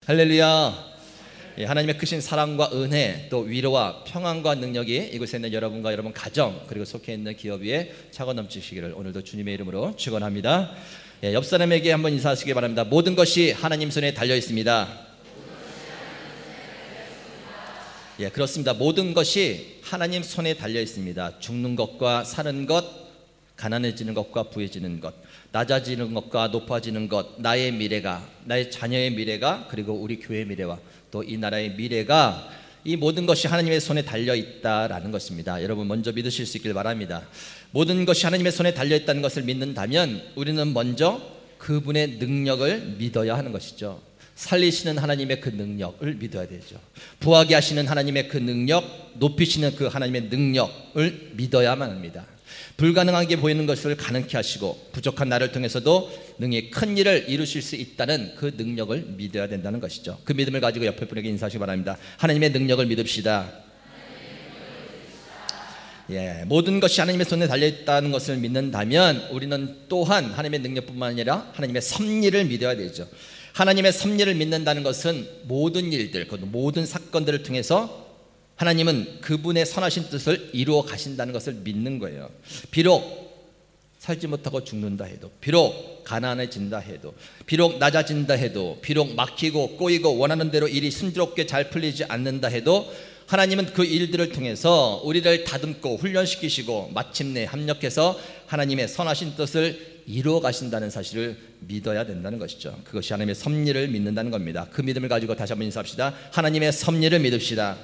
할렐루야. 예, 하나님의 크신 사랑과 은혜, 또 위로와 평안과 능력이 이곳에 있는 여러분과 여러분 가정, 그리고 속해 있는 기업 위에 차고 넘치시기를 오늘도 주님의 이름으로 축원합니다. 예, 옆 사람에게 한번 인사하시기 바랍니다. 모든 것이 하나님 손에 달려 있습니다. 예, 그렇습니다. 모든 것이 하나님 손에 달려 있습니다. 죽는 것과 사는 것, 가난해지는 것과 부해지는 것, 낮아지는 것과 높아지는 것, 나의 미래가, 나의 자녀의 미래가, 그리고 우리 교회의 미래와 또 이 나라의 미래가, 이 모든 것이 하나님의 손에 달려 있다라는 것입니다. 여러분 먼저 믿으실 수 있길 바랍니다. 모든 것이 하나님의 손에 달려 있다는 것을 믿는다면 우리는 먼저 그분의 능력을 믿어야 하는 것이죠. 살리시는 하나님의 그 능력을 믿어야 되죠. 부하게 하시는 하나님의 그 능력, 높이시는 그 하나님의 능력을 믿어야만 합니다. 불가능하게 보이는 것을 가능케 하시고 부족한 나를 통해서도 능히 큰 일을 이루실 수 있다는 그 능력을 믿어야 된다는 것이죠. 그 믿음을 가지고 옆에 분에게 인사하시기 바랍니다. 하나님의 능력을 믿읍시다. 예, 모든 것이 하나님의 손에 달려있다는 것을 믿는다면 우리는 또한 하나님의 능력뿐만 아니라 하나님의 섭리를 믿어야 되죠. 하나님의 섭리를 믿는다는 것은 모든 일들, 모든 사건들을 통해서 하나님은 그분의 선하신 뜻을 이루어 가신다는 것을 믿는 거예요. 비록 살지 못하고 죽는다 해도, 비록 가난해진다 해도, 비록 낮아진다 해도, 비록 막히고 꼬이고 원하는 대로 일이 순조롭게 잘 풀리지 않는다 해도 하나님은 그 일들을 통해서 우리를 다듬고 훈련시키시고 마침내 합력해서 하나님의 선하신 뜻을 이루어 가신다는 사실을 믿어야 된다는 것이죠. 그것이 하나님의 섭리를 믿는다는 겁니다. 그 믿음을 가지고 다시 한번 인사합시다. 하나님의 섭리를 믿읍시다.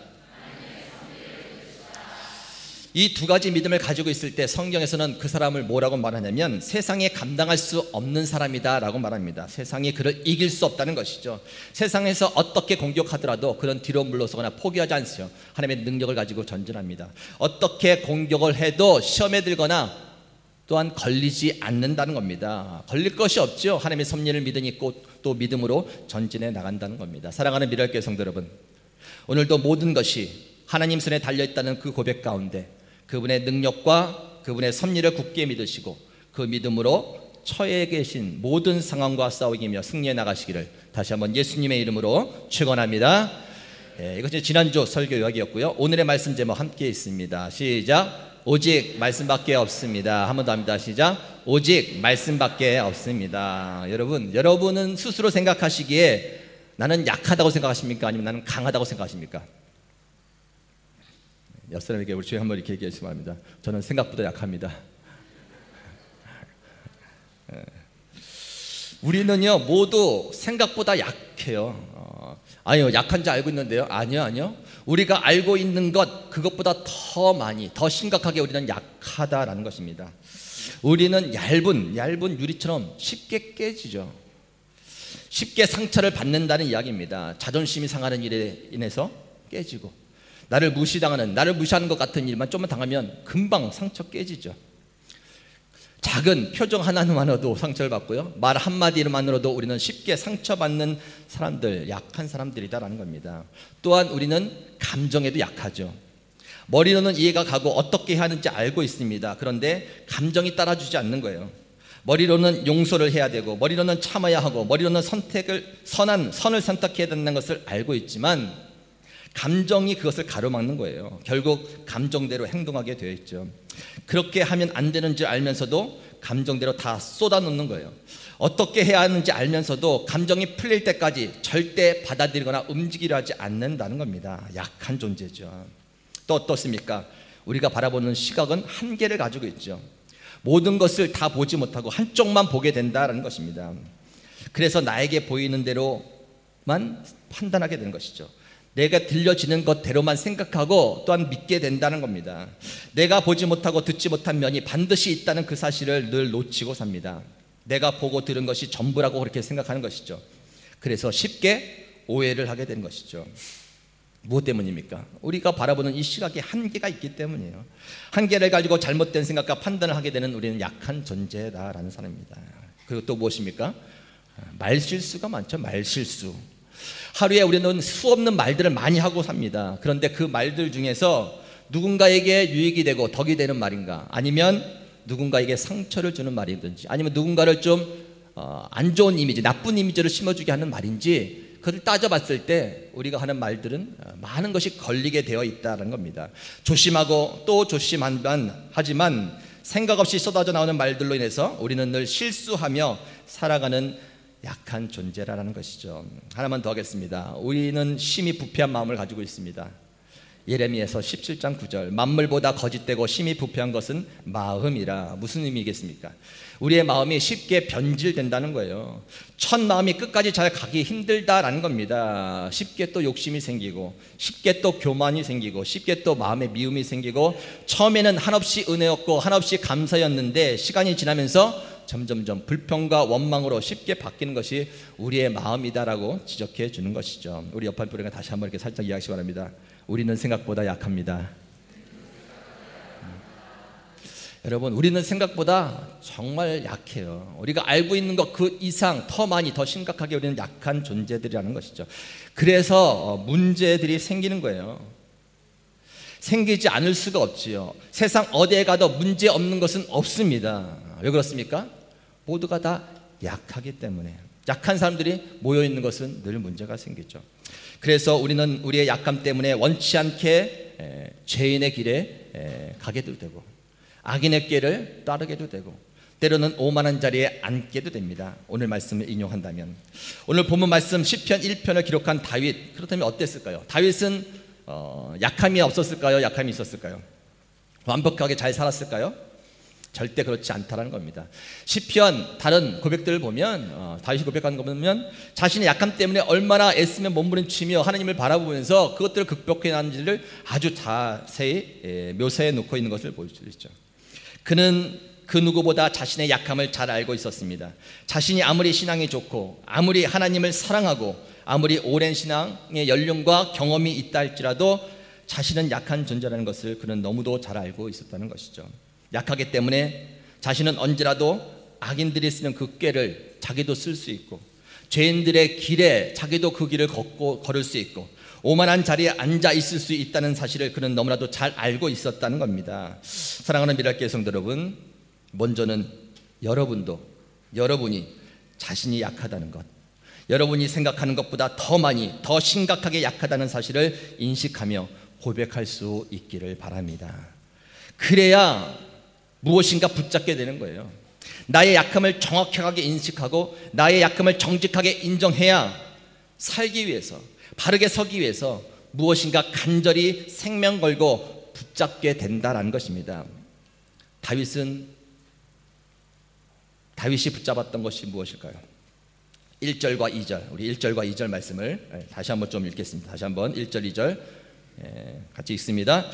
이 두 가지 믿음을 가지고 있을 때 성경에서는 그 사람을 뭐라고 말하냐면 세상에 감당할 수 없는 사람이다 라고 말합니다. 세상이 그를 이길 수 없다는 것이죠. 세상에서 어떻게 공격하더라도 그런 뒤로 물러서거나 포기하지 않으세요. 하나님의 능력을 가지고 전진합니다. 어떻게 공격을 해도 시험에 들거나 또한 걸리지 않는다는 겁니다. 걸릴 것이 없죠. 하나님의 섭리를 믿으니 또 믿음으로 전진해 나간다는 겁니다. 사랑하는 미랄교회 성도 여러분, 오늘도 모든 것이 하나님 손에 달려있다는 그 고백 가운데 그분의 능력과 그분의 섭리를 굳게 믿으시고 그 믿음으로 처해 계신 모든 상황과 싸우기며 승리해 나가시기를 다시 한번 예수님의 이름으로 축원합니다. 이것이 지난주 설교 요약이었고요. 오늘의 말씀 제목 함께 있습니다. 시작. 오직 말씀밖에 없습니다. 한 번 더 합니다. 시작. 오직 말씀밖에 없습니다. 여러분은 스스로 생각하시기에 나는 약하다고 생각하십니까? 아니면 나는 강하다고 생각하십니까? 옆 사람에게 우리 주에 한번 이렇게 얘기하시기 바랍니다. 저는 생각보다 약합니다. 우리는요 모두 생각보다 약해요. 아니요, 약한지 알고 있는데요. 아니요. 우리가 알고 있는 것 그것보다 더 많이, 더 심각하게 우리는 약하다라는 것입니다. 우리는 얇은 유리처럼 쉽게 깨지죠. 쉽게 상처를 받는다는 이야기입니다. 자존심이 상하는 일에 인해서 깨지고, 나를 무시하는 것 같은 일만 좀만 당하면 금방 상처 깨지죠. 작은 표정 하나만으로도 상처를 받고요, 말 한마디만으로도 우리는 쉽게 상처받는 사람들, 약한 사람들이다라는 겁니다. 또한 우리는 감정에도 약하죠. 머리로는 이해가 가고 어떻게 해야 하는지 알고 있습니다. 그런데 감정이 따라주지 않는 거예요. 머리로는 용서를 해야 되고, 머리로는 참아야 하고, 머리로는 선을 선택해야 된다는 것을 알고 있지만 감정이 그것을 가로막는 거예요. 결국 감정대로 행동하게 되어 있죠. 그렇게 하면 안 되는 줄 알면서도 감정대로 다 쏟아놓는 거예요. 어떻게 해야 하는지 알면서도 감정이 풀릴 때까지 절대 받아들이거나 움직이려 하지 않는다는 겁니다. 약한 존재죠. 또 어떻습니까? 우리가 바라보는 시각은 한계를 가지고 있죠. 모든 것을 다 보지 못하고 한쪽만 보게 된다는 것입니다. 그래서 나에게 보이는 대로만 판단하게 되는 것이죠. 내가 들려지는 것대로만 생각하고 또한 믿게 된다는 겁니다. 내가 보지 못하고 듣지 못한 면이 반드시 있다는 그 사실을 늘 놓치고 삽니다. 내가 보고 들은 것이 전부라고 그렇게 생각하는 것이죠. 그래서 쉽게 오해를 하게 되는 것이죠. 무엇 때문입니까? 우리가 바라보는 이 시각에 한계가 있기 때문이에요. 한계를 가지고 잘못된 생각과 판단을 하게 되는 우리는 약한 존재다라는 사람입니다. 그리고 또 무엇입니까? 말실수가 많죠. 말실수. 하루에 우리는 수없는 말들을 많이 하고 삽니다. 그런데 그 말들 중에서 누군가에게 유익이 되고 덕이 되는 말인가, 아니면 누군가에게 상처를 주는 말이든지, 아니면 누군가를 좀 안 좋은 이미지, 나쁜 이미지를 심어주게 하는 말인지, 그걸 따져봤을 때 우리가 하는 말들은 많은 것이 걸리게 되어 있다는 겁니다. 조심하고 또 조심하지만 생각 없이 쏟아져 나오는 말들로 인해서 우리는 늘 실수하며 살아가는 약한 존재라는 것이죠. 하나만 더 하겠습니다. 우리는 심히 부패한 마음을 가지고 있습니다. 예레미야서 17장 9절, 만물보다 거짓되고 심히 부패한 것은 마음이라. 무슨 의미겠습니까? 우리의 마음이 쉽게 변질된다는 거예요. 첫 마음이 끝까지 잘 가기 힘들다라는 겁니다. 쉽게 또 욕심이 생기고, 쉽게 또 교만이 생기고, 쉽게 또 마음에 미움이 생기고, 처음에는 한없이 은혜였고 한없이 감사였는데 시간이 지나면서 점점점 불평과 원망으로 쉽게 바뀌는 것이 우리의 마음이다라고 지적해 주는 것이죠. 우리 옆에 분에게 다시 한번 이렇게 살짝 이야기하시기 바랍니다. 우리는 생각보다 약합니다. 여러분, 우리는 생각보다 정말 약해요. 우리가 알고 있는 것 그 이상 더 많이 더 심각하게 우리는 약한 존재들이라는 것이죠. 그래서 문제들이 생기는 거예요. 생기지 않을 수가 없지요. 세상 어디에 가도 문제 없는 것은 없습니다. 왜 그렇습니까? 모두가 다 약하기 때문에. 약한 사람들이 모여있는 것은 늘 문제가 생기죠. 그래서 우리는 우리의 약함 때문에 원치 않게 죄인의 길에 가게도 되고, 악인의 길을 따르게도 되고, 때로는 오만한 자리에 앉게도 됩니다. 오늘 말씀을 인용한다면, 오늘 본문 말씀 시편 1편을 기록한 다윗, 그렇다면 어땠을까요? 다윗은 약함이 없었을까요? 약함이 있었을까요? 완벽하게 잘 살았을까요? 절대 그렇지 않다라는 겁니다. 시편 다른 고백들을 보면 다윗이 고백하는 거 보면 자신의 약함 때문에 얼마나 애쓰며 몸부림치며 하나님을 바라보면서 그것들을 극복해 나는지를 아주 자세히 묘사해 놓고 있는 것을 볼 수 있죠. 그는 그 누구보다 자신의 약함을 잘 알고 있었습니다. 자신이 아무리 신앙이 좋고, 아무리 하나님을 사랑하고, 아무리 오랜 신앙의 연륜과 경험이 있다 할지라도 자신은 약한 존재라는 것을 그는 너무도 잘 알고 있었다는 것이죠. 약하기 때문에 자신은 언제라도 악인들이 쓰는 그 꾀를 자기도 쓸 수 있고, 죄인들의 길에 자기도 그 길을 걸을 수 있고, 오만한 자리에 앉아 있을 수 있다는 사실을 그는 너무나도 잘 알고 있었다는 겁니다. 사랑하는 미랄교회 성도 여러분, 먼저는 여러분이 자신이 약하다는 것, 여러분이 생각하는 것보다 더 많이 더 심각하게 약하다는 사실을 인식하며 고백할 수 있기를 바랍니다. 그래야 무엇인가 붙잡게 되는 거예요. 나의 약함을 정확하게 인식하고 나의 약함을 정직하게 인정해야 살기 위해서, 바르게 서기 위해서 무엇인가 간절히 생명 걸고 붙잡게 된다는 것입니다. 다윗이 붙잡았던 것이 무엇일까요? 1절과 2절, 우리 1절과 2절 말씀을 다시 한번 좀 읽겠습니다. 다시 한번 1절 2절 같이 읽습니다.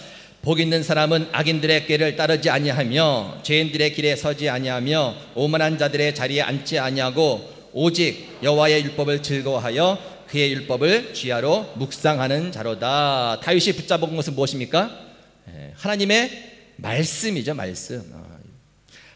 복 있는 사람은 악인들의 꾀를 따르지 아니하며 죄인들의 길에 서지 아니하며 오만한 자들의 자리에 앉지 아니하고 오직 여호와의 율법을 즐거워하여 그의 율법을 주야로 묵상하는 자로다. 다윗이 붙잡은 것은 무엇입니까? 하나님의 말씀이죠. 말씀.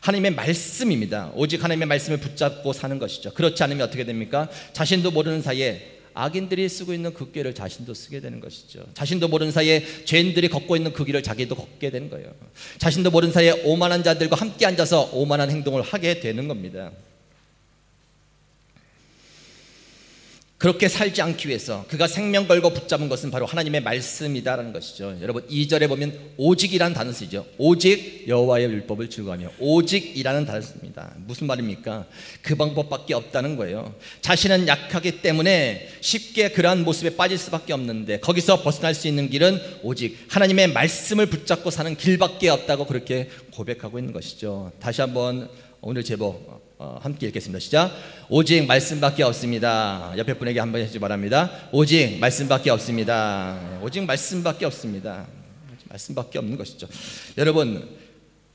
하나님의 말씀입니다. 오직 하나님의 말씀을 붙잡고 사는 것이죠. 그렇지 않으면 어떻게 됩니까? 자신도 모르는 사이에 악인들이 쓰고 있는 그 길을 자신도 쓰게 되는 것이죠. 자신도 모르는 사이에 죄인들이 걷고 있는 그 길을 자기도 걷게 되는 거예요. 자신도 모르는 사이에 오만한 자들과 함께 앉아서 오만한 행동을 하게 되는 겁니다. 그렇게 살지 않기 위해서 그가 생명 걸고 붙잡은 것은 바로 하나님의 말씀이다라는 것이죠. 여러분 2절에 보면 오직이라는 단어 쓰죠. 오직 여호와의 율법을 즐거워하며, 오직이라는 단어 씁니다. 무슨 말입니까? 그 방법밖에 없다는 거예요. 자신은 약하기 때문에 쉽게 그러한 모습에 빠질 수밖에 없는데 거기서 벗어날 수 있는 길은 오직 하나님의 말씀을 붙잡고 사는 길밖에 없다고 그렇게 고백하고 있는 것이죠. 다시 한번 오늘 제목 함께 읽겠습니다. 시작. 오직 말씀밖에 없습니다. 옆에 분에게 한번 해주시기 바랍니다. 오직 말씀밖에 없습니다. 오직 말씀밖에 없습니다. 말씀밖에 없는 것이죠. 여러분,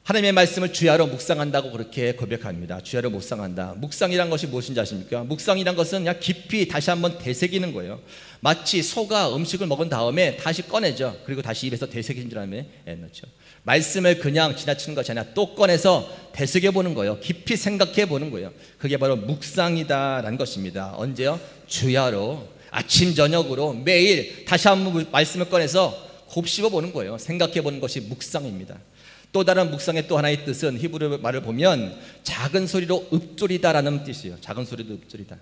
하나님의 말씀을 주야로 묵상한다고 그렇게 고백합니다. 주야로 묵상한다. 묵상이란 것이 무엇인지 아십니까? 묵상이란 것은 그냥 깊이 다시 한번 되새기는 거예요. 마치 소가 음식을 먹은 다음에 다시 꺼내죠. 그리고 다시 입에서 되새긴 다음에 넣죠. 말씀을 그냥 지나치는 것이 아니라 또 꺼내서 되새겨 보는 거예요. 깊이 생각해 보는 거예요. 그게 바로 묵상이다라는 것입니다. 언제요? 주야로, 아침 저녁으로 매일 다시 한번 말씀을 꺼내서 곱씹어 보는 거예요. 생각해 보는 것이 묵상입니다. 또 다른 묵상의 또 하나의 뜻은 히브리 말을 보면 작은 소리로 읊조리다라는 뜻이에요. 작은 소리로 읊조리다.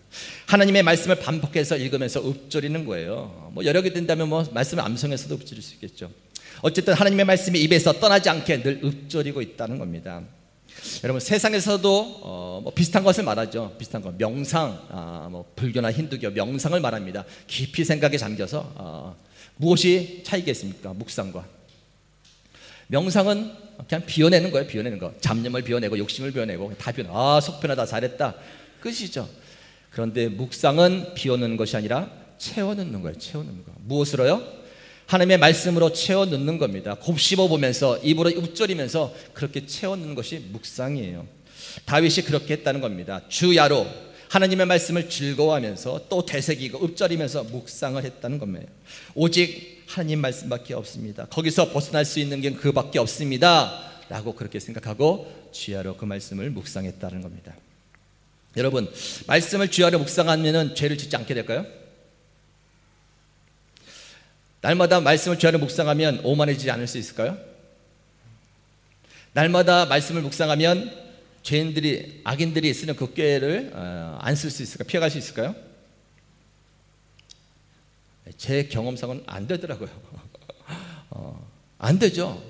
하나님의 말씀을 반복해서 읽으면서 읊조리는 거예요. 뭐 여러 개 된다면 뭐 말씀을 암송해서도 읊조릴 수 있겠죠. 어쨌든 하나님의 말씀이 입에서 떠나지 않게 늘 읊조리고 있다는 겁니다. 여러분, 세상에서도 뭐 비슷한 것을 말하죠. 비슷한 것, 명상, 뭐 불교나 힌두교 명상을 말합니다. 깊이 생각에 잠겨서 무엇이 차이겠습니까? 묵상과 명상은 그냥 비워내는 거예요. 비워내는 거. 잡념을 비워내고 욕심을 비워내고 다 비워내. 속 편하다, 잘했다, 끝이죠. 그런데 묵상은 비워내는 것이 아니라 채워넣는 거예요. 채워넣는 거. 무엇으로요? 하나님의 말씀으로 채워넣는 겁니다. 곱씹어 보면서 입으로 읊조리면서 그렇게 채워넣는 것이 묵상이에요. 다윗이 그렇게 했다는 겁니다. 주야로 하나님의 말씀을 즐거워하면서 또 되새기고 읊조리면서 묵상을 했다는 겁니다. 오직 하나님 말씀밖에 없습니다. 거기서 벗어날 수 있는 게 그밖에 없습니다 라고 그렇게 생각하고 주야로 그 말씀을 묵상했다는 겁니다. 여러분, 말씀을 주야로 묵상하면 죄를 짓지 않게 될까요? 날마다 말씀을 주야로 묵상하면 오만해지지 않을 수 있을까요? 날마다 말씀을 묵상하면 죄인들이, 악인들이 쓰는 그 꾀를 안 쓸 수 있을까요? 피해갈 수 있을까요? 제 경험상은 안 되더라고요. 안 되죠.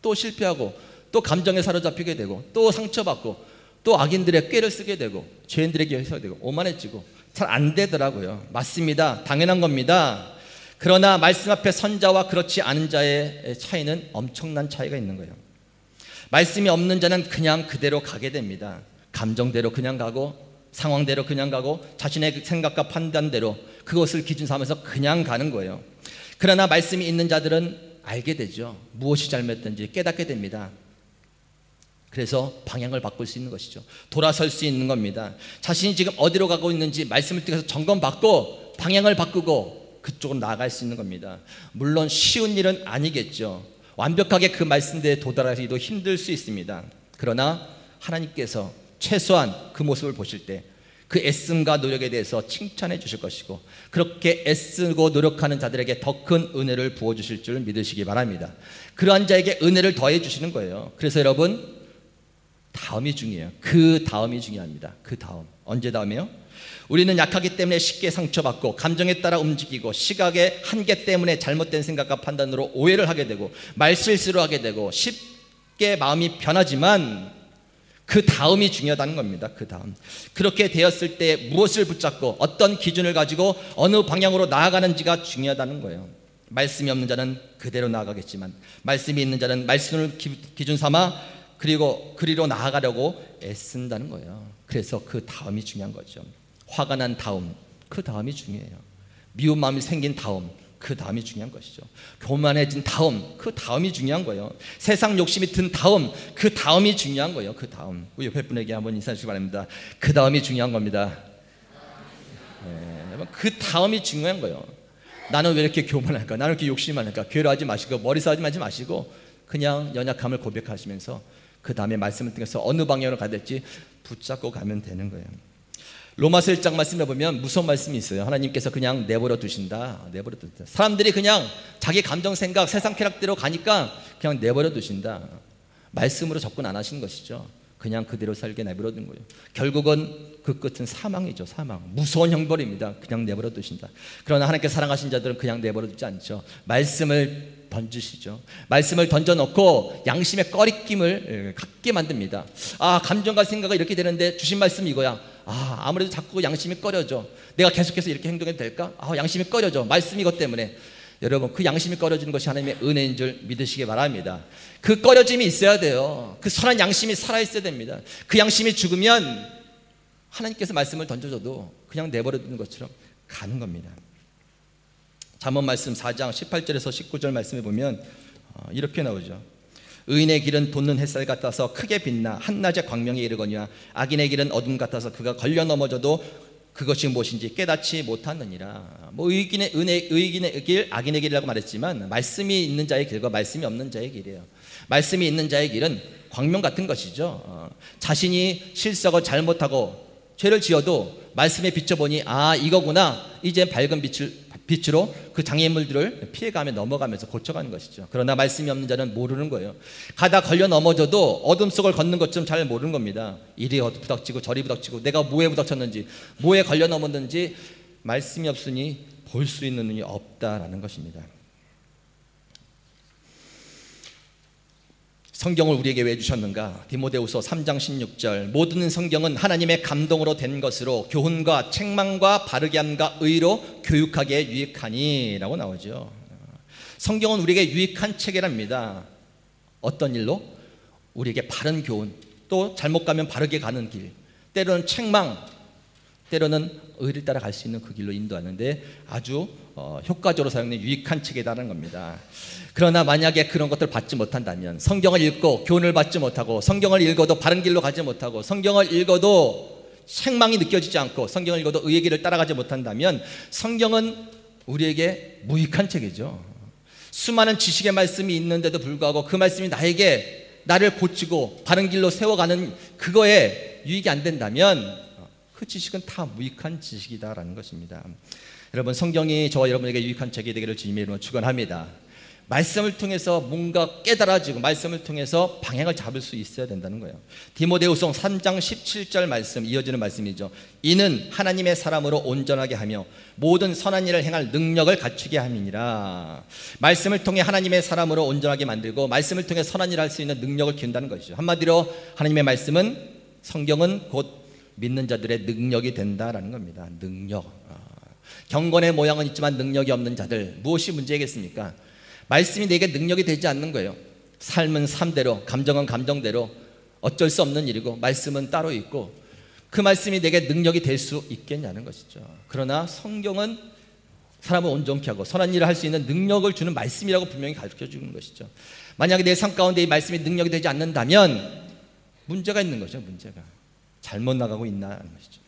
또 실패하고 또 감정에 사로잡히게 되고 또 상처받고 또 악인들의 꾀를 쓰게 되고 죄인들에게 해서게 되고 오만해지고 잘 안 되더라고요. 맞습니다. 당연한 겁니다. 그러나 말씀 앞에 선 자와 그렇지 않은 자의 차이는 엄청난 차이가 있는 거예요. 말씀이 없는 자는 그냥 그대로 가게 됩니다. 감정대로 그냥 가고 상황대로 그냥 가고 자신의 생각과 판단대로 그것을 기준 삼아서 그냥 가는 거예요. 그러나 말씀이 있는 자들은 알게 되죠. 무엇이 잘못된지 깨닫게 됩니다. 그래서 방향을 바꿀 수 있는 것이죠. 돌아설 수 있는 겁니다. 자신이 지금 어디로 가고 있는지 말씀을 통해서 점검받고 방향을 바꾸고 그쪽으로 나아갈 수 있는 겁니다. 물론 쉬운 일은 아니겠죠. 완벽하게 그 말씀대에 도달하기도 힘들 수 있습니다. 그러나 하나님께서 최소한 그 모습을 보실 때 그 애씀과 노력에 대해서 칭찬해 주실 것이고 그렇게 애쓰고 노력하는 자들에게 더 큰 은혜를 부어주실 줄 믿으시기 바랍니다. 그러한 자에게 은혜를 더해 주시는 거예요. 그래서 여러분, 다음이 중요해요. 그 다음이 중요합니다. 그 다음. 언제 다음이요? 우리는 약하기 때문에 쉽게 상처받고 감정에 따라 움직이고 시각의 한계 때문에 잘못된 생각과 판단으로 오해를 하게 되고 말실수를 하게 되고 쉽게 마음이 변하지만 그 다음이 중요하다는 겁니다. 그 다음. 그렇게 되었을 때 무엇을 붙잡고 어떤 기준을 가지고 어느 방향으로 나아가는지가 중요하다는 거예요. 말씀이 없는 자는 그대로 나아가겠지만 말씀이 있는 자는 말씀을 기준 삼아 그리고 그리로 나아가려고 애쓴다는 거예요. 그래서 그 다음이 중요한 거죠. 화가 난 다음, 그 다음이 중요해요. 미운 마음이 생긴 다음, 그 다음이 중요한 것이죠. 교만해진 다음, 그 다음이 중요한 거예요. 세상 욕심이 든 다음, 그 다음이 중요한 거예요. 그 다음. 우리 옆에 분에게 한번 인사해 주시기 바랍니다. 그 다음이 중요한 겁니다. 네, 그 다음이 중요한 거예요. 나는 왜 이렇게 교만할까? 나는 왜 이렇게 욕심이 많을까? 괴로워하지 마시고 머리 싸우지 마시고 그냥 연약함을 고백하시면서 그 다음에 말씀을 통해서 어느 방향으로 가야 될지 붙잡고 가면 되는 거예요. 로마서 1장 말씀에 보면 무서운 말씀이 있어요. 하나님께서 그냥 내버려 두신다. 내버려 두신다. 사람들이 그냥 자기 감정 생각 세상 쾌락대로 가니까 그냥 내버려 두신다. 말씀으로 접근 안 하시는 것이죠. 그냥 그대로 살게 내버려 둔 거예요. 결국은 그 끝은 사망이죠. 사망. 무서운 형벌입니다. 그냥 내버려 두신다. 그러나 하나님께 사랑하신 자들은 그냥 내버려 두지 않죠. 말씀을 던지시죠. 말씀을 던져놓고 양심의 꺼리낌을 갖게 만듭니다. 감정과 생각이 이렇게 되는데 주신 말씀이 이거야. 아무래도 자꾸 양심이 꺼려져. 내가 계속해서 이렇게 행동해도 될까? 양심이 꺼려져. 말씀 이것 때문에. 여러분, 그 양심이 꺼려지는 것이 하나님의 은혜인 줄 믿으시기 바랍니다. 그 꺼려짐이 있어야 돼요. 그 선한 양심이 살아있어야 됩니다. 그 양심이 죽으면 하나님께서 말씀을 던져줘도 그냥 내버려 두는 것처럼 가는 겁니다. 잠언 말씀 4장 18절에서 19절 말씀에 보면 이렇게 나오죠. 의인의 길은 돋는 햇살 같아서 크게 빛나 한낮의 광명에 이르거니와 악인의 길은 어둠 같아서 그가 걸려 넘어져도 그것이 무엇인지 깨닫지 못하느니라. 의인의 길, 악인의 길이라고 말했지만 말씀이 있는 자의 길과 말씀이 없는 자의 길이에요. 말씀이 있는 자의 길은 광명 같은 것이죠. 자신이 실수하고 잘못하고 죄를 지어도 말씀에 비춰보니 이거구나. 이제 밝은 빛을 빛으로 그 장애물들을 피해가며 넘어가면서 고쳐가는 것이죠. 그러나 말씀이 없는 자는 모르는 거예요. 가다 걸려 넘어져도 어둠 속을 걷는 것좀 잘 모르는 겁니다. 이리 부닥치고 저리 부닥치고 내가 뭐에 부닥쳤는지 뭐에 걸려 넘었는지 말씀이 없으니 볼 수 있는 눈이 없다라는 것입니다. 성경을 우리에게 왜 주셨는가? 디모데후서 3장 16절 모든 성경은 하나님의 감동으로 된 것으로 교훈과 책망과 바르게 함과 의로 교육하기에 유익하니 라고 나오죠. 성경은 우리에게 유익한 책이랍니다. 어떤 일로? 우리에게 바른 교훈, 또 잘못 가면 바르게 가는 길, 때로는 책망, 때로는 의를 따라 갈 수 있는 그 길로 인도하는데 아주 효과적으로 사용된 유익한 책이라는 겁니다. 그러나 만약에 그런 것들을 받지 못한다면, 성경을 읽고 교훈을 받지 못하고, 성경을 읽어도 바른 길로 가지 못하고, 성경을 읽어도 책망이 느껴지지 않고, 성경을 읽어도 의의 길을 따라가지 못한다면 성경은 우리에게 무익한 책이죠. 수많은 지식의 말씀이 있는데도 불구하고 그 말씀이 나를 고치고 바른 길로 세워가는 그거에 유익이 안 된다면 그 지식은 다 무익한 지식이다라는 것입니다. 여러분, 성경이 저와 여러분에게 유익한 책이 되기를 주님의 이름으로 축원합니다. 말씀을 통해서 뭔가 깨달아지고 말씀을 통해서 방향을 잡을 수 있어야 된다는 거예요. 디모데후서 3장 17절 말씀, 이어지는 말씀이죠. 이는 하나님의 사람으로 온전하게 하며 모든 선한 일을 행할 능력을 갖추게 함이니라. 말씀을 통해 하나님의 사람으로 온전하게 만들고 말씀을 통해 선한 일을 할 수 있는 능력을 기운다는 것이죠. 한마디로 하나님의 말씀은, 성경은 곧 믿는 자들의 능력이 된다라는 겁니다. 능력. 경건의 모양은 있지만 능력이 없는 자들, 무엇이 문제겠습니까? 말씀이 내게 능력이 되지 않는 거예요. 삶은 삶대로, 감정은 감정대로, 어쩔 수 없는 일이고 말씀은 따로 있고, 그 말씀이 내게 능력이 될 수 있겠냐는 것이죠. 그러나 성경은 사람을 온전케 하고 선한 일을 할 수 있는 능력을 주는 말씀이라고 분명히 가르쳐주는 것이죠. 만약에 내 삶 가운데 이 말씀이 능력이 되지 않는다면 문제가 있는 거죠. 문제가 잘못 나가고 있나는 것이죠.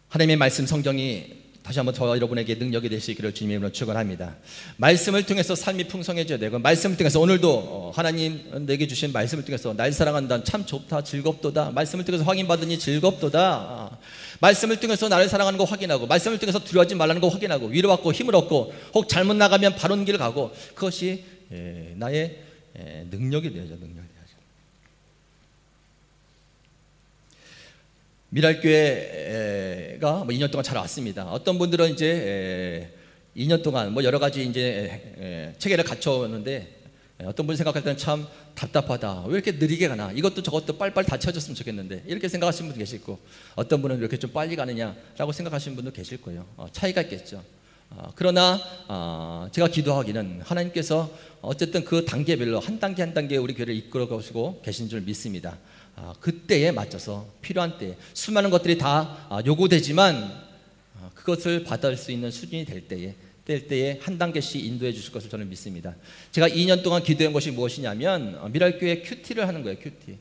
하나님의 말씀, 성경이 다시 한번 저와 여러분에게 능력이 될 수 있기를 주님의 이름으로 축원합니다. 말씀을 통해서 삶이 풍성해져야 되고, 말씀을 통해서 오늘도 하나님 내게 주신 말씀을 통해서 날 사랑한다, 참 좋다, 즐겁도다, 말씀을 통해서 확인받으니 즐겁도다, 말씀을 통해서 나를 사랑하는 거 확인하고, 말씀을 통해서 두려워하지 말라는 거 확인하고, 위로받고 힘을 얻고, 혹 잘못 나가면 바른 길을 가고, 그것이 나의 능력이 되어야죠. 능력이 되어야죠. 미랄교회가 2년 동안 잘 왔습니다. 어떤 분들은 이제 2년 동안 여러 가지 이제 체계를 갖춰오는데, 어떤 분이 생각할 때는 참 답답하다. 왜 이렇게 느리게 가나? 이것도 저것도 빨리빨리 다 채워졌으면 좋겠는데, 이렇게 생각하시는 분도 계실 거고, 어떤 분은 왜 이렇게 좀 빨리 가느냐라고 생각하시는 분도 계실 거예요. 차이가 있겠죠. 그러나 제가 기도하기는 하나님께서 어쨌든 그 단계별로 한 단계 한 단계 우리 교회를 이끌어 가시고 계신 줄 믿습니다. 그때에 맞춰서 필요한 때에 수많은 것들이 다 요구되지만 그것을 받을 수 있는 수준이 될 때에 한 단계씩 인도해 주실 것을 저는 믿습니다. 제가 2년 동안 기도한 것이 무엇이냐면 미랄교회 큐티를 하는 거예요. 큐티.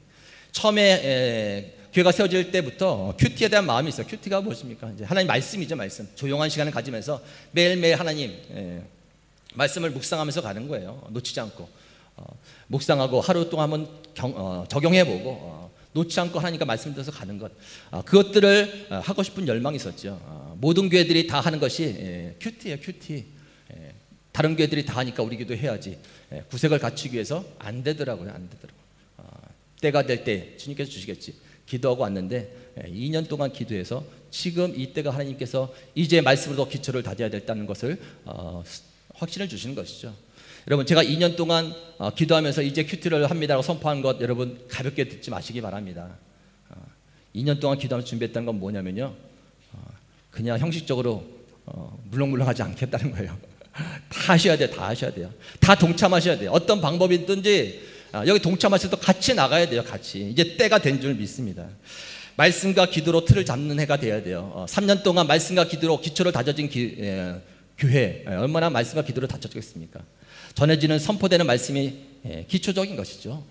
처음에 교회가 세워질 때부터 큐티에 대한 마음이 있어요. 큐티가 무엇입니까? 이제 하나님 말씀이죠. 말씀. 조용한 시간을 가지면서 매일매일 하나님 말씀을 묵상하면서 가는 거예요. 놓치지 않고 묵상하고 하루 동안 한번 적용해보고 놓지 않고 하나님과 말씀 들어서 가는 것, 그것들을 하고 싶은 열망이 있었죠. 모든 교회들이 다 하는 것이 큐티예요. 큐티. 다른 교회들이 다 하니까 우리 교도 해야지. 구색을 갖추기 위해서 안 되더라고요. 안 되더라고요. 때가 될 때 주님께서 주시겠지. 기도하고 왔는데 2년 동안 기도해서 지금 이때가 하나님께서 이제 말씀으로 기초를 다져야 된다는 것을 확신을 주시는 것이죠. 여러분, 제가 2년 동안 기도하면서 이제 큐티를 합니다라고 선포한 것, 여러분 가볍게 듣지 마시기 바랍니다. 2년 동안 기도하면서 준비했다는 건 뭐냐면요, 그냥 형식적으로 물렁물렁하지 않겠다는 거예요. 다 하셔야 돼요. 다 하셔야 돼요. 다 동참하셔야 돼요. 어떤 방법이든지 여기 동참하셔서 같이 나가야 돼요. 같이. 이제 때가 된 줄 믿습니다. 말씀과 기도로 틀을 잡는 해가 돼야 돼요. 3년 동안 말씀과 기도로 기초를 다져진 교회, 얼마나 말씀과 기도를 다져졌겠습니까? 전해지는 선포되는 말씀이 기초적인 것이죠.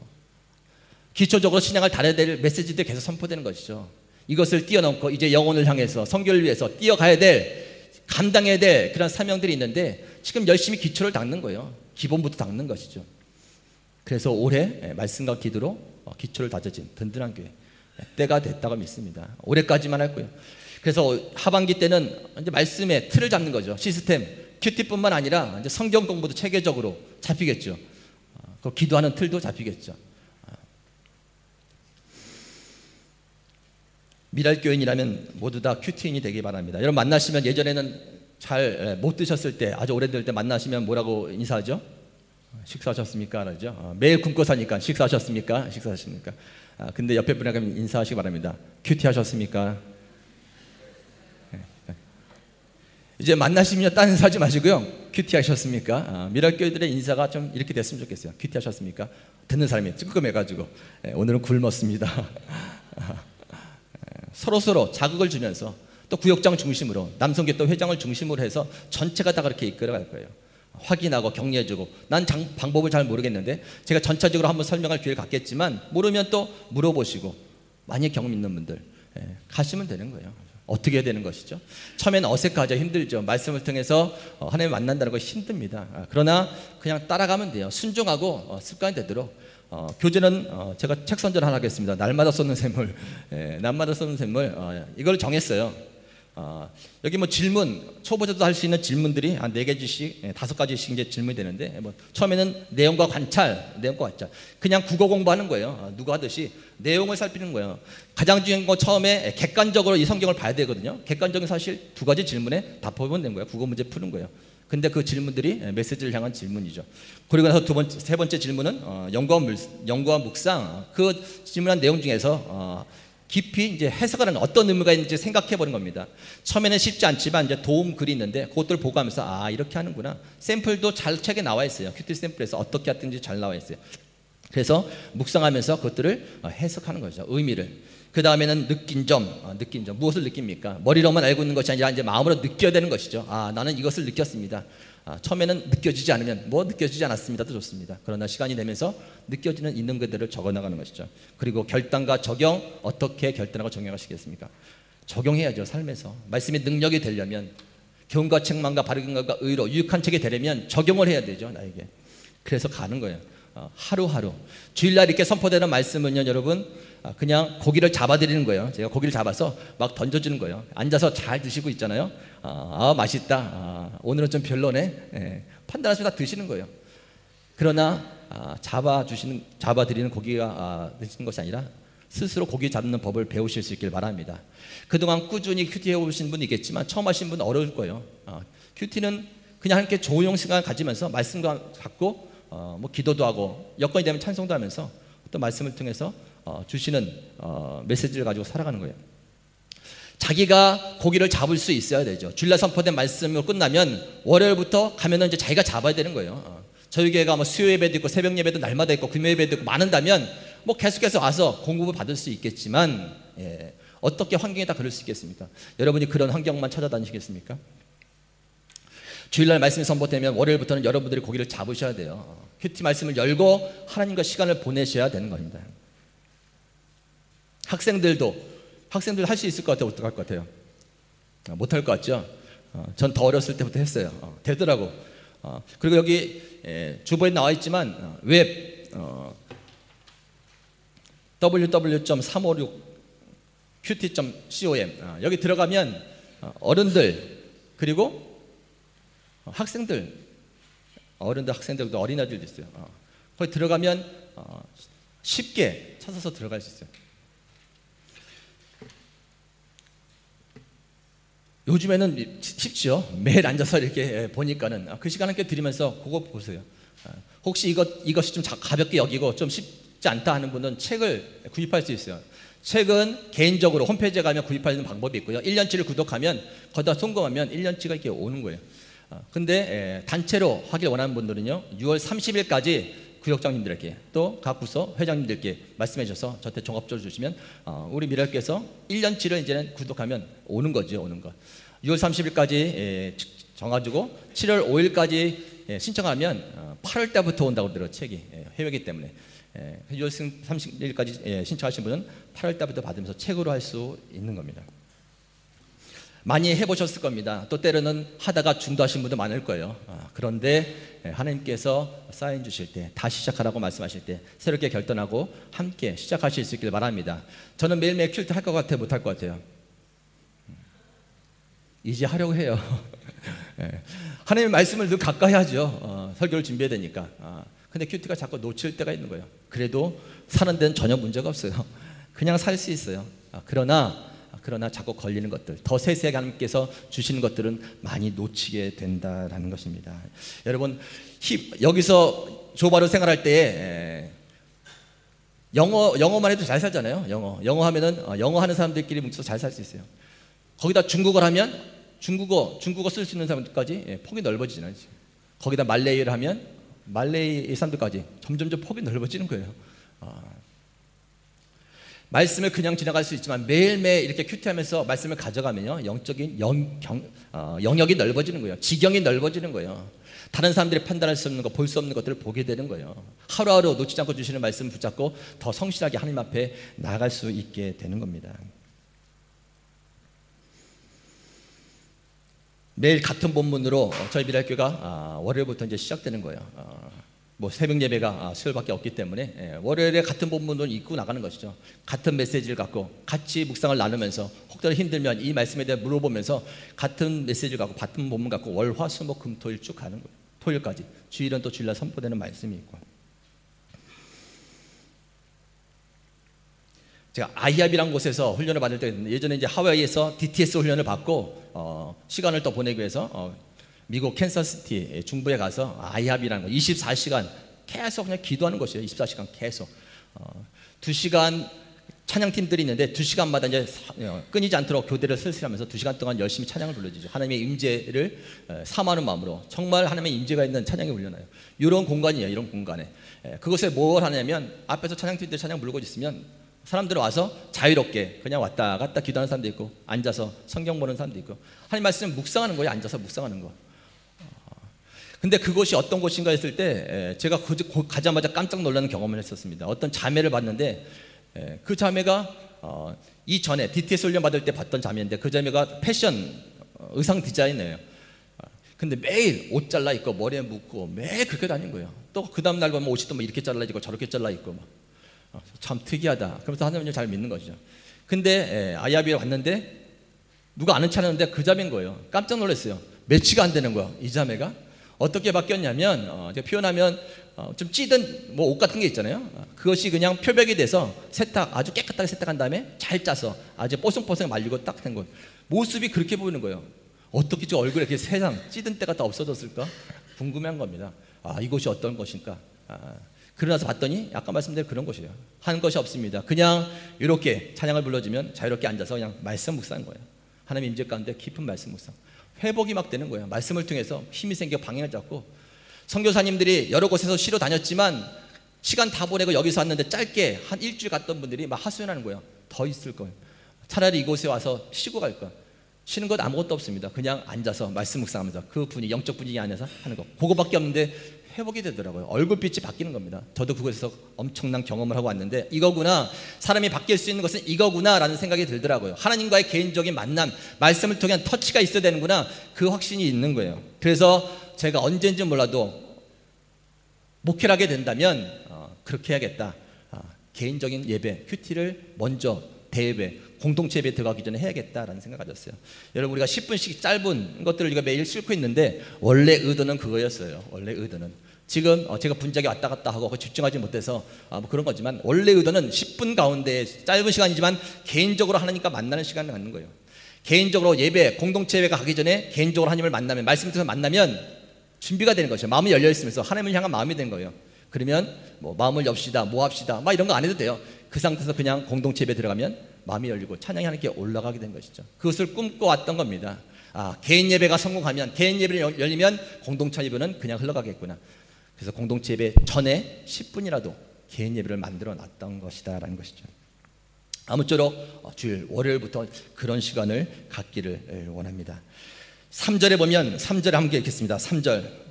기초적으로 신앙을 달아야 될 메시지들이 계속 선포되는 것이죠. 이것을 뛰어넘고 이제 영혼을 향해서 선교를 위해서 뛰어가야 될, 감당해야 될 그런 사명들이 있는데 지금 열심히 기초를 닦는 거예요. 기본부터 닦는 것이죠. 그래서 올해 말씀과 기도로 기초를 다져진 든든한 교회, 때가 됐다고 믿습니다. 올해까지만 할 거예요. 그래서 하반기 때는 이제 말씀의 틀을 잡는 거죠. 시스템, 큐티뿐만 아니라 이제 성경 공부도 체계적으로 잡히겠죠. 그 기도하는 틀도 잡히겠죠. 미랄교인이라면 모두 다 큐티인이 되기 바랍니다. 여러분 만나시면 예전에는 잘 못 드셨을 때, 아주 오래될 때 만나시면 뭐라고 인사하죠? 식사하셨습니까? 그러죠. 매일 굶고 사니까 식사하셨습니까? 식사하십니까? 근데 옆에 분에게 인사하시기 바랍니다. 큐티 하셨습니까? 이제 만나시면 딴 인사하지 마시고요. 큐티 하셨습니까? 미랄교회들의 인사가 좀 이렇게 됐으면 좋겠어요. 큐티 하셨습니까? 듣는 사람이 찌끄매가지고 오늘은 굶었습니다. 서로 자극을 주면서 또 구역장 중심으로 남성교회 회장을 중심으로 해서 전체가 다 그렇게 이끌어갈 거예요. 확인하고 격려해주고 난 방법을 잘 모르겠는데 제가 전체적으로 한번 설명할 기회를 갖겠지만 모르면 또 물어보시고 많이 경험 있는 분들 가시면 되는 거예요. 어떻게 해야 되는 것이죠? 처음에는 어색하죠. 힘들죠. 말씀을 통해서 하나님 만난다는 거 힘듭니다. 그러나 그냥 따라가면 돼요. 순종하고 습관이 되도록 교재는 제가 책 선전 하나 하겠습니다. 날마다 쏟는 샘물. 날마다 쏟는 샘물. 이걸 정했어요. 여기 뭐 질문, 초보자도 할 수 있는 질문들이 한 4개씩, 5가지씩 이제 질문이 되는데, 처음에는 내용과 관찰. 그냥 국어 공부하는 거예요. 누가 하듯이 내용을 살피는 거예요. 가장 중요한 건 처음에 객관적으로 이 성경을 봐야 되거든요. 객관적인 사실 2가지 질문에 답하면 되는 거예요. 국어 문제 푸는 거예요. 근데 그 질문들이 메시지를 향한 질문이죠. 그리고 나서 세 번째 질문은 연구와 묵상. 그 질문한 내용 중에서 깊이 이제 해석하는 어떤 의미가 있는지 생각해 보는 겁니다. 처음에는 쉽지 않지만 이제 도움 글이 있는데 그것들을 보고 하면서 이렇게 하는구나. 샘플도 잘 책에 나와 있어요. 큐티 샘플에서 어떻게 했든지 잘 나와 있어요. 그래서 묵상하면서 그것들을 해석하는 거죠. 의미를. 그 다음에는 느낀 점. 무엇을 느낍니까? 머리로만 알고 있는 것이 아니라 이제 마음으로 느껴야 되는 것이죠. 나는 이것을 느꼈습니다. 처음에는 느껴지지 않으면 느껴지지 않았습니다도 좋습니다. 그러나 시간이 되면서 느껴지는 있는 그대로 적어나가는 것이죠. 그리고 결단과 적용, 어떻게 결단하고 적용하시겠습니까? 적용해야죠. 삶에서 말씀의 능력이 되려면, 교훈과 책망과 바른 것과 의로 유익한 책이 되려면 적용을 해야 되죠. 나에게. 그래서 가는 거예요. 하루하루 주일날 이렇게 선포되는 말씀은요, 여러분, 그냥 고기를 잡아드리는 거예요. 제가 고기를 잡아서 막 던져주는 거예요. 앉아서 잘 드시고 있잖아요. 맛있다. 오늘은 좀 별로네. 판단하시고 다 드시는 거예요. 그러나 잡아드리는 고기가 드시는 것이 아니라 스스로 고기 잡는 법을 배우실 수 있길 바랍니다. 그동안 꾸준히 큐티 해오신 분이 있겠지만 처음 하신 분은 어려울 거예요. 큐티는 그냥 함께 조용 시간을 가지면서 말씀과 갖고 뭐 기도도 하고 여건이 되면 찬송도 하면서 또 말씀을 통해서 주시는 메시지를 가지고 살아가는 거예요. 자기가 고기를 잡을 수 있어야 되죠. 주일날 선포된 말씀으로 끝나면 월요일부터 가면은 이제 자기가 잡아야 되는 거예요. 저희 교회가 뭐 수요 예배도 있고 새벽 예배도 날마다 있고 금요 예배도 있고 많은다면 뭐 계속해서 와서 공급을 받을 수 있겠지만 어떻게 환경이 다 그럴 수 있겠습니까? 여러분이 그런 환경만 찾아다니시겠습니까? 주일날 말씀이 선포되면 월요일부터는 여러분들이 고기를 잡으셔야 돼요. 큐티 말씀을 열고 하나님과 시간을 보내셔야 되는 겁니다. 학생들도 할 수 있을 것 같아요? 어떡할 것 같아요? 못할 것 같죠? 전 더 어렸을 때부터 했어요. 되더라고. 그리고 여기 주보에 나와 있지만 웹 www.356qt.com 여기 들어가면 어른들 그리고 학생들, 학생들도 어린아이들도 있어요. 거기 들어가면 쉽게 찾아서 들어갈 수 있어요. 요즘에는 쉽죠. 매일 앉아서 이렇게 보니까는 그 시간 함께 드리면서 그거 보세요. 혹시 이것이 좀 가볍게 여기고 좀 쉽지 않다 하는 분은 책을 구입할 수 있어요. 책은 개인적으로 홈페이지에 가면 구입하는 방법이 있고요. 1년치를 구독하면 거기다 송금하면 1년치가 이렇게 오는 거예요. 근데 단체로 하길 원하는 분들은요, 6월 30일까지 구역장님들에게 또 각 부서 회장님들께 말씀해 주셔서 저한테 종합적으로 주시면 우리 미랄께서 1년치를 이제는 구독하면 오는 거죠. 오는 거. 6월 30일까지 정가지고 7월 5일까지 신청하면 8월 때부터 온다고 들어요. 책이 해외이기 때문에 6월 30일까지 신청하신 분은 8월 때부터 받으면서 책으로 할 수 있는 겁니다. 많이 해보셨을 겁니다. 또 때로는 하다가 중도하신 분도 많을 거예요. 그런데 하나님께서 사인 주실 때 다시 시작하라고 말씀하실 때 새롭게 결단하고 함께 시작하실 수 있길 바랍니다. 저는 매일매일 큐티 할 것 같아요? 못할 것 같아요? 이제 하려고 해요. 예. 하나님의 말씀을 늘 가까이 하죠. 설교를 준비해야 되니까. 근데 큐티가 자꾸 놓칠 때가 있는 거예요. 그래도 사는 데는 전혀 문제가 없어요. 그냥 살 수 있어요. 그러나 자꾸 걸리는 것들, 더 세세하게 하나님께서 주시는 것들은 많이 놓치게 된다라는 것입니다. 여러분, 여기서 조바로 생활할 때에 영어만 해도 잘 살잖아요. 영어 하면은 영어 하는 사람들끼리 뭉쳐서 잘 살 수 있어요. 거기다 중국어를 하면 중국어 쓸 수 있는 사람들까지 폭이 넓어지잖아요. 거기다 말레이를 하면 말레이 사람들까지 점점 폭이 넓어지는 거예요. 말씀을 그냥 지나갈 수 있지만 매일매일 이렇게 큐티하면서 말씀을 가져가면요, 영적인 영역이 넓어지는 거예요. 지경이 넓어지는 거예요. 다른 사람들이 판단할 수 없는 것, 볼 수 없는 것들을 보게 되는 거예요. 하루하루 놓치지 않고 주시는 말씀을 붙잡고 더 성실하게 하나님 앞에 나아갈 수 있게 되는 겁니다. 매일 같은 본문으로 저희 미랄교가 월요일부터 이제 시작되는 거예요. 뭐 새벽 예배가 수요일밖에 없기 때문에 월요일에 같은 본문을 읽고 나가는 것이죠. 같은 메시지를 갖고 같이 묵상을 나누면서 혹자로 힘들면 이 말씀에 대해 물어보면서 같은 메시지를 갖고 같은 본문 갖고 월, 화, 수, 목, 금, 토일 쭉 가는 거예요. 토요일까지. 주일은 또 주일날 선포되는 말씀이 있고. 제가 아이압이라는 곳에서 훈련을 받을 때가 있는데, 예전에 이제 하와이에서 DTS 훈련을 받고 시간을 또 보내기 위해서 미국 캔사스시티 중부에 가서 아이압이라는 거 24시간 계속 그냥 기도하는 것이에요. 24시간 계속 2시간 찬양팀들이 있는데 2시간마다 이제 끊이지 않도록 교대를 슬슬하면서 2시간 동안 열심히 찬양을 불러주죠. 하나님의 임재를 사모하는 마음으로 정말 하나님의 임재가 있는 찬양이 훈련해요. 이런 공간이에요. 이런 공간에 그것에 뭘 하냐면, 앞에서 찬양팀들이 찬양 부르고 있으면 사람들 와서 자유롭게 그냥 왔다 갔다 기도하는 사람도 있고, 앉아서 성경 보는 사람도 있고, 하나님 말씀 묵상하는 거예요. 앉아서 묵상하는 거. 근데 그곳이 어떤 곳인가 했을 때 제가 가자마자 깜짝 놀라는 경험을 했었습니다. 어떤 자매를 봤는데 그 자매가 이전에 DTS 훈련 받을 때 봤던 자매인데, 그 자매가 패션 의상 디자이너예요. 근데 매일 옷 잘라 입고 머리에 묶고 매일 그렇게 다닌 거예요. 또 그 다음 날 보면 옷이 또 뭐 이렇게 잘라 입고 저렇게 잘라 입고 참 특이하다. 그러면서 하나님을 잘 믿는 것이죠. 근데 아이아비에 왔는데 누가 아는 차였는데 그 자매인 거예요. 깜짝 놀랐어요. 매치가 안 되는 거야. 이 자매가 어떻게 바뀌었냐면, 제가 표현하면 좀 찌든 뭐 옷 같은 게 있잖아요. 그것이 그냥 표백이 돼서 아주 깨끗하게 세탁한 다음에 잘 짜서 아주 뽀송뽀송 말리고 딱 된 거. 모습이 그렇게 보이는 거예요. 어떻게 저 얼굴에 이렇게 세상 찌든 때가 다 없어졌을까 궁금한 겁니다. 이곳이 어떤 것일까. 그러나서 봤더니 아까 말씀드린 그런 것이에요. 하는 것이 없습니다. 그냥 이렇게 찬양을 불러주면 자유롭게 앉아서 그냥 말씀 묵상한 거예요. 하나님 임재 가운데 깊은 말씀 묵상. 회복이 막 되는 거예요. 말씀을 통해서 힘이 생겨 방향을 잡고, 선교사님들이 여러 곳에서 쉬러 다녔지만 시간 다 보내고 여기서 왔는데 짧게 한 일주일 갔던 분들이 막 하소연하는 거예요. 더 있을 거예요. 차라리 이곳에 와서 쉬고 갈 거야. 쉬는 것 아무것도 없습니다. 그냥 앉아서 말씀 묵상하면서 그 분위기, 영적 분위기 안에서 하는 거, 그거밖에 없는데 회복이 되더라고요. 얼굴빛이 바뀌는 겁니다. 저도 그곳에서 엄청난 경험을 하고 왔는데, 이거구나, 사람이 바뀔 수 있는 것은 이거구나 라는 생각이 들더라고요. 하나님과의 개인적인 만남, 말씀을 통한 터치가 있어야 되는구나, 그 확신이 있는 거예요. 그래서 제가 언제인지 몰라도 목회를 하게 된다면 그렇게 해야겠다. 개인적인 예배, 큐티를 먼저 대예배, 공동체 예배에 들어가기 전에 해야겠다라는 생각을 가졌어요. 여러분, 우리가 10분씩 짧은 것들을 우리가 매일 싣고 있는데 원래 의도는 그거였어요. 원래 의도는 지금 제가 분작에 왔다 갔다 하고 집중하지 못해서 뭐 그런 거지만, 원래 의도는 10분 가운데 짧은 시간이지만 개인적으로 하나님과 만나는 시간을 갖는 거예요. 개인적으로 예배, 공동체 예배가 가기 전에 개인적으로 하나님을 만나면, 말씀을 통해서 만나면 준비가 되는 것이죠. 마음이 열려 있으면서 하나님을 향한 마음이 된 거예요. 그러면 뭐 마음을 엽시다, 뭐 합시다, 막 이런 거 안 해도 돼요. 그 상태에서 그냥 공동체 예배 들어가면 마음이 열리고 찬양이 하나님께 올라가게 된 것이죠. 그것을 꿈꿔왔던 겁니다. 개인 예배가 성공하면, 개인 예배를 열리면 공동체 예배는 그냥 흘러가겠구나. 그래서 공동체 예배 전에 10분이라도 개인 예배를 만들어 놨던 것이다 라는 것이죠. 아무쪼록 주일 월요일부터 그런 시간을 갖기를 원합니다. 3절에 보면, 3절에 함께 읽겠습니다. 3절,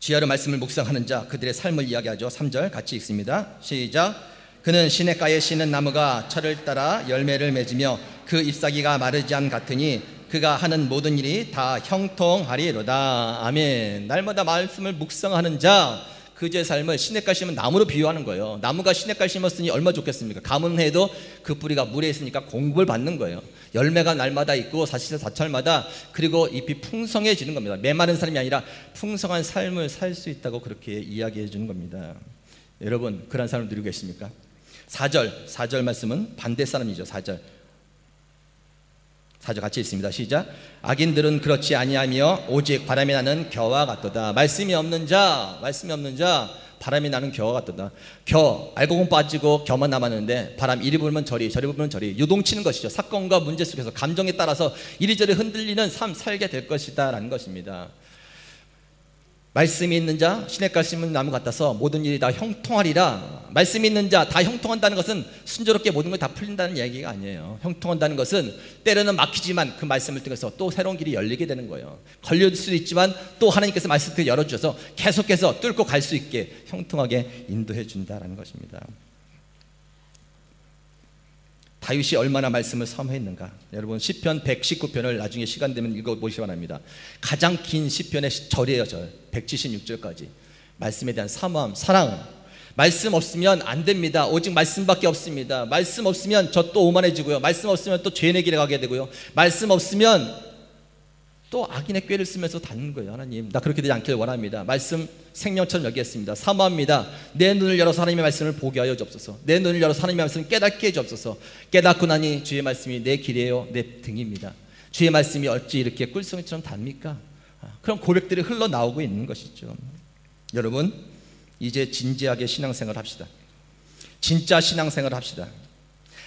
지하로 말씀을 묵상하는 자 그들의 삶을 이야기하죠. 3절 같이 읽습니다. 시작. 그는 시냇가에 심은 나무가 철을 따라 열매를 맺으며 그 잎사귀가 마르지 않 같으니 그가 하는 모든 일이 다 형통하리로다. 아멘. 날마다 말씀을 묵상하는 자 그제 삶을 시냇가에 심은 나무로 비유하는 거예요. 나무가 시냇가에 심었으니 얼마나 좋겠습니까? 가뭄해도 그 뿌리가 물에 있으니까 공급을 받는 거예요. 열매가 날마다 있고 사철마다, 그리고 잎이 풍성해지는 겁니다. 메마른 삶이 아니라 풍성한 삶을 살 수 있다고 그렇게 이야기해 주는 겁니다. 여러분, 그런 삶을 누리고 계십니까? 4절 말씀은 반대 사람이죠. 4절 같이 있습니다. 시작. 악인들은 그렇지 아니하며 오직 바람이 나는 겨와 같도다. 말씀이 없는 자 바람이 나는 겨와 같도다. 알고 보면 빠지고 겨만 남았는데 바람 이리 불면 저리 불면 저리 유동치는 것이죠. 사건과 문제 속에서 감정에 따라서 이리저리 흔들리는 삶 살게 될 것이다 라는 것입니다. 말씀이 있는 자 시냇가에 심은 나무 같아서 모든 일이 다 형통하리라. 말씀이 있는 자 다 형통한다는 것은 순조롭게 모든 걸 다 풀린다는 얘기가 아니에요. 형통한다는 것은 때로는 막히지만 그 말씀을 통해서 또 새로운 길이 열리게 되는 거예요. 걸릴 수도 있지만 또 하나님께서 말씀을 열어주셔서 계속해서 뚫고 갈 수 있게 형통하게 인도해 준다는 것입니다. 다윗이 얼마나 말씀을 사모했는가. 여러분, 시편 119편을 나중에 시간 되면 읽어보시기 바랍니다. 가장 긴 시편의 절이에요. 176절까지 말씀에 대한 사모함, 사랑. 말씀 없으면 안 됩니다. 오직 말씀밖에 없습니다. 말씀 없으면 저 또 오만해지고요. 말씀 없으면 또 죄의 길에 가게 되고요. 말씀 없으면 또 악인의 꾀를 쓰면서 닿는 거예요. 하나님, 나 그렇게 되지 않길 원합니다. 말씀 생명처럼 여기겠습니다. 사모합니다. 내 눈을 열어서 하나님의 말씀을 보게 하여 주옵소서. 내 눈을 열어서 하나님의 말씀을 깨닫게 해 주옵소서. 깨닫고 나니 주의 말씀이 내 길이에요, 내 등입니다. 주의 말씀이 어찌 이렇게 꿀송이처럼 답니까? 그런 고백들이 흘러나오고 있는 것이죠. 여러분, 이제 진지하게 신앙생활 합시다. 진짜 신앙생활 합시다.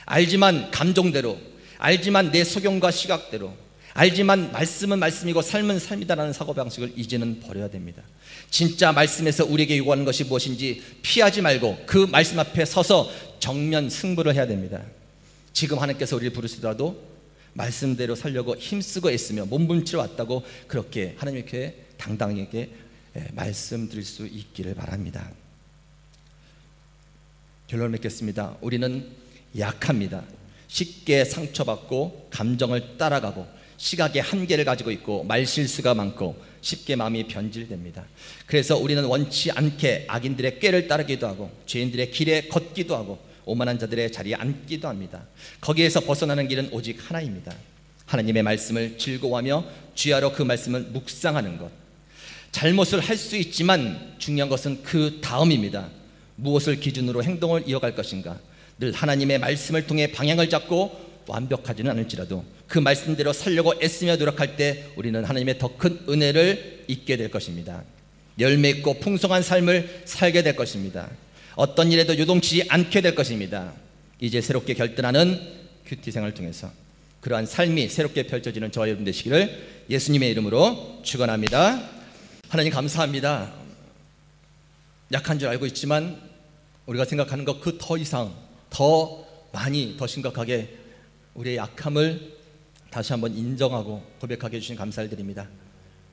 알지만 감정대로, 알지만 내 소견과 시각대로, 알지만 말씀은 말씀이고 삶은 삶이다라는 사고방식을 이제는 버려야 됩니다. 진짜 말씀에서 우리에게 요구하는 것이 무엇인지 피하지 말고 그 말씀 앞에 서서 정면 승부를 해야 됩니다. 지금 하나님께서 우리를 부르시더라도 말씀대로 살려고 힘쓰고 애쓰며 몸부림치러 왔다고 그렇게 하나님께 당당하게 말씀드릴 수 있기를 바랍니다. 결론을 맺겠습니다. 우리는 약합니다. 쉽게 상처받고 감정을 따라가고 시각의 한계를 가지고 있고 말실수가 많고 쉽게 마음이 변질됩니다. 그래서 우리는 원치 않게 악인들의 꾀를 따르기도 하고 죄인들의 길에 걷기도 하고 오만한 자들의 자리에 앉기도 합니다. 거기에서 벗어나는 길은 오직 하나입니다. 하나님의 말씀을 즐거워하며 주야로 그 말씀을 묵상하는 것. 잘못을 할 수 있지만 중요한 것은 그 다음입니다. 무엇을 기준으로 행동을 이어갈 것인가. 늘 하나님의 말씀을 통해 방향을 잡고 완벽하지는 않을지라도 그 말씀대로 살려고 애쓰며 노력할 때 우리는 하나님의 더 큰 은혜를 잊게 될 것입니다. 열매 있고 풍성한 삶을 살게 될 것입니다. 어떤 일에도 요동치지 않게 될 것입니다. 이제 새롭게 결단하는 큐티 생활을 통해서 그러한 삶이 새롭게 펼쳐지는 저와 여러분 되시기를 예수님의 이름으로 축원합니다. 하나님 감사합니다. 약한 줄 알고 있지만 우리가 생각하는 것 그 더 이상 더 많이 더 심각하게 우리의 약함을 다시 한번 인정하고 고백하게 해주신 감사를 드립니다.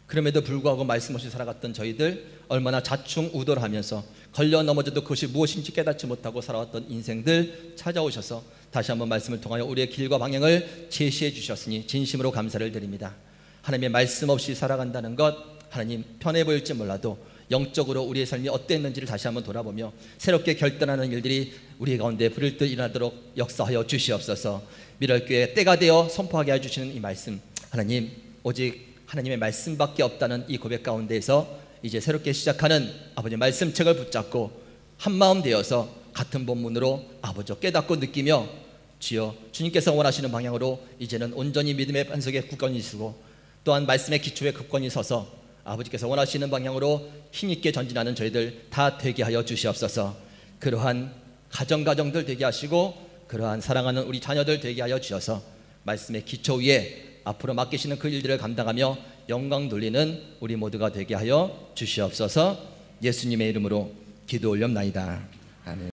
그럼에도 불구하고 말씀 없이 살아갔던 저희들 얼마나 자충우돌 하면서 걸려 넘어져도 그것이 무엇인지 깨닫지 못하고 살아왔던 인생들 찾아오셔서 다시 한번 말씀을 통하여 우리의 길과 방향을 제시해 주셨으니 진심으로 감사를 드립니다. 하나님의 말씀 없이 살아간다는 것, 하나님 편해 보일지 몰라도 영적으로 우리의 삶이 어땠는지를 다시 한번 돌아보며 새롭게 결단하는 일들이 우리 가운데 불일 듯 일어나도록 역사하여 주시옵소서. 미랄교회 때가 되어 선포하게 해주시는 이 말씀, 하나님 오직 하나님의 말씀밖에 없다는 이 고백 가운데에서 이제 새롭게 시작하는 아버지 말씀책을 붙잡고 한마음 되어서 같은 본문으로 아버지 깨닫고 느끼며 주여 주님께서 원하시는 방향으로 이제는 온전히 믿음의 반석에 굳건히 서고 또한 말씀의 기초에 굳건히 서서 아버지께서 원하시는 방향으로 힘있게 전진하는 저희들 다 되게 하여 주시옵소서. 그러한 가정들 되게 하시고 그러한 사랑하는 우리 자녀들 되게 하여 주셔서 말씀의 기초 위에 앞으로 맡기시는 그 일들을 감당하며 영광 돌리는 우리 모두가 되게 하여 주시옵소서. 예수님의 이름으로 기도 올렵나이다. 아멘.